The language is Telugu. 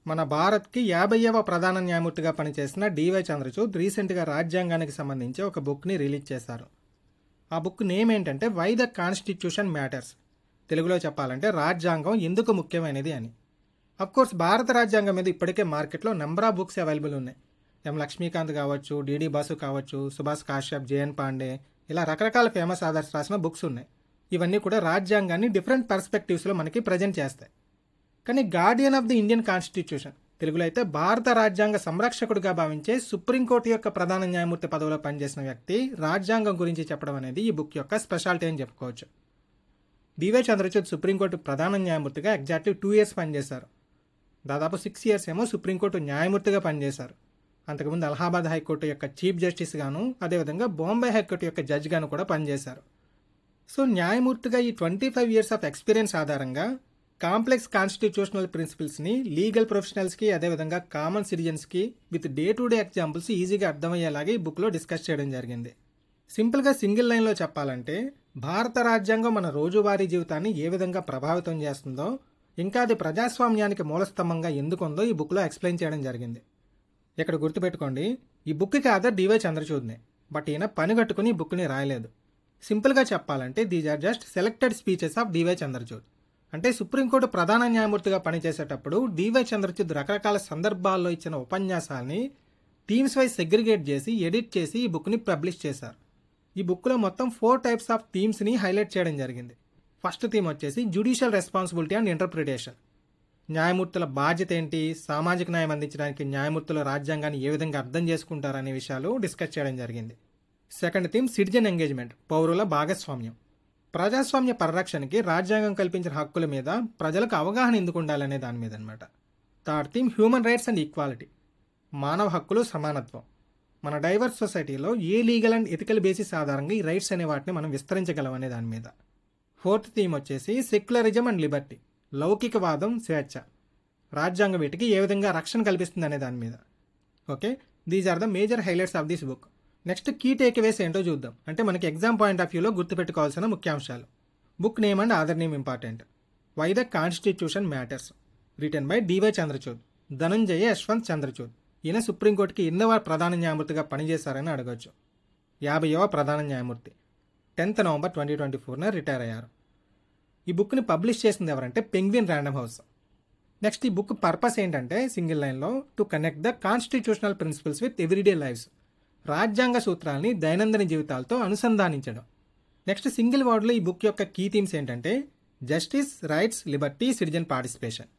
మన భారత్కి 50వ ప్రధాన న్యాయమూర్తిగా పనిచేసిన డివై చంద్రచూడ్ రీసెంట్గా రాజ్యాంగానికి సంబంధించి ఒక బుక్ని రిలీజ్ చేశారు. ఆ బుక్ నేమ్ ఏంటంటే వై ద కాన్స్టిట్యూషన్ మ్యాటర్స్. తెలుగులో చెప్పాలంటే రాజ్యాంగం ఎందుకు ముఖ్యమైనది అని. అఫ్కోర్స్ భారత రాజ్యాంగం మీద ఇప్పటికే మార్కెట్లో నెంబర్ ఆఫ్ బుక్స్ అవైలబుల్ ఉన్నాయి. ఎం లక్ష్మీకాంత్ కావచ్చు, డిడి బాసు కావచ్చు, సుభాష్ కాశ్యప్, జేఎన్ పాండే, ఇలా రకరకాల ఫేమస్ ఆథర్స్ రాసిన బుక్స్ ఉన్నాయి. ఇవన్నీ కూడా రాజ్యాంగాన్ని డిఫరెంట్ పర్స్పెక్టివ్స్లో మనకి ప్రజెంట్ చేస్తాయి. కానీ Guardian of the Indian constitution, తెలుగులో అయితే భారత రాజ్యాంగ సంరక్షకుడిగా భావించే సుప్రీంకోర్టు యొక్క ప్రధాన న్యాయమూర్తి పదవిలో పనిచేసిన వ్యక్తి రాజ్యాంగం గురించి చెప్పడం అనేది ఈ బుక్ యొక్క స్పెషాలిటీ అని చెప్పుకోవచ్చు. డివై చంద్రచూడ్ సుప్రీంకోర్టు ప్రధాన న్యాయమూర్తిగా ఎగ్జాక్ట్లీ 2 years పనిచేశారు. దాదాపు 6 years ఏమో సుప్రీంకోర్టు న్యాయమూర్తిగా పనిచేశారు. అంతకుముందు అలహాబాద్ హైకోర్టు యొక్క చీఫ్ జస్టిస్ గాను, అదేవిధంగా బాంబే హైకోర్టు యొక్క జడ్జ్ గాను కూడా పనిచేశారు. సో న్యాయమూర్తిగా ఈ 25 years ఆఫ్ ఎక్స్పీరియన్స్ ఆధారంగా కాంప్లెక్స్ కాన్స్టిట్యూషనల్ ప్రిన్సిపల్స్ని లీగల్ ప్రొఫెషనల్స్కి, అదేవిధంగా కామన్ సిటిజన్స్కి with day to day examples ఈజీగా అర్థమయ్యేలాగా ఈ బుక్లో డిస్కస్ చేయడం జరిగింది. సింపుల్గా సింగిల్ లైన్లో చెప్పాలంటే భారత రాజ్యాంగం మన రోజువారీ జీవితాన్ని ఏ విధంగా ప్రభావితం చేస్తుందో, ఇంకా అది ప్రజాస్వామ్యానికి మూలస్తంభంగా ఎందుకుందో ఈ బుక్లో ఎక్స్ప్లెయిన్ చేయడం జరిగింది. ఇక్కడ గుర్తుపెట్టుకోండి, ఈ బుక్కి ఆధార్ డివై చంద్రచూడ్నే, బట్ ఈయన పని కట్టుకుని ఈ బుక్ని రాయలేదు. సింపుల్గా చెప్పాలంటే these are just selected speeches of DY Chandrachud. అంటే సుప్రీంకోర్టు ప్రధాన న్యాయమూర్తిగా పనిచేసేటప్పుడు డివై చంద్రచూడ్ రకరకాల సందర్భాల్లో ఇచ్చిన ఉపన్యాసాలని థీమ్స్ వైజ్ సెగ్రిగేట్ చేసి ఎడిట్ చేసి ఈ బుక్ని పబ్లిష్ చేశారు. ఈ బుక్లో మొత్తం 4 types ఆఫ్ థీమ్స్ని హైలైట్ చేయడం జరిగింది. ఫస్ట్ థీమ్ వచ్చేసి జ్యుడిషియల్ రెస్పాన్సిబిలిటీ అండ్ ఇంటర్ప్రిటేషన్. న్యాయమూర్తుల బాధ్యత ఏంటి, సామాజిక న్యాయం అందించడానికి న్యాయమూర్తుల రాజ్యాంగాన్ని ఏ విధంగా అర్థం చేసుకుంటారనే విషయాలు డిస్కస్ చేయడం జరిగింది. సెకండ్ థీమ్ సిటిజన్ ఎంగేజ్మెంట్, పౌరుల భాగస్వామ్యం. ప్రజాస్వామ్య పరిరక్షణకి రాజ్యాంగం కల్పించిన హక్కుల మీద ప్రజలకు అవగాహన ఎందుకు ఉండాలనే దాని మీద అనమాట. Third theme human rights and equality, మానవ హక్కులు, సమానత్వం. మన డైవర్స్ సొసైటీలో a legal and ethical basis ఆధారంగా ఈ రైట్స్ అనే వాటిని మనం విస్తరించగలం అనే దాని మీద. ఫోర్త్ థీమ్ వచ్చేసి సెక్యులరిజం అండ్ లిబర్టీ, లౌకికవాదం, స్వేచ్ఛ. రాజ్యాంగం వీటికి ఏ విధంగా రక్షణ కల్పిస్తుంది అనే దాని మీద. Okay, these are the major highlights of this book. Next key takeaways ఏంటో చూద్దాం. అంటే మనకి ఎగ్జామ్ పాయింట్ ఆఫ్ వ్యూలో గుర్తుపెట్టుకోవాల్సిన ముఖ్యాంశాలు. Book name and author name important. Why the constitution matters, written by DY Chandrachud, Dhananjaya Yashwant Chandrachud. ఈయన సుప్రీంకోర్టుకి ఎన్నవ ప్రధాన న్యాయమూర్తిగా పనిచేశారని అడగచ్చు. 50వ ప్రధాన న్యాయమూర్తి. 10th November 2024 రిటైర్ అయ్యారు. ఈ బుక్ని పబ్లిష్ చేసింది ఎవరంటే పెంగ్విన్ ర్యాండమ్ హౌస్. నెక్స్ట్ ఈ బుక్ పర్పస్ ఏంటంటే సింగిల్ లైన్లో to connect the constitutional principles with everyday lifes, రాజ్యాంగ సూత్రాలని దైనందిన జీవితాలతో అనుసంధానించడం. నెక్స్ట్ సింగిల్ వర్డ్లో ఈ బుక్ యొక్క కీ థీమ్స్ ఏంటంటే justice, rights, Liberty, citizen participation.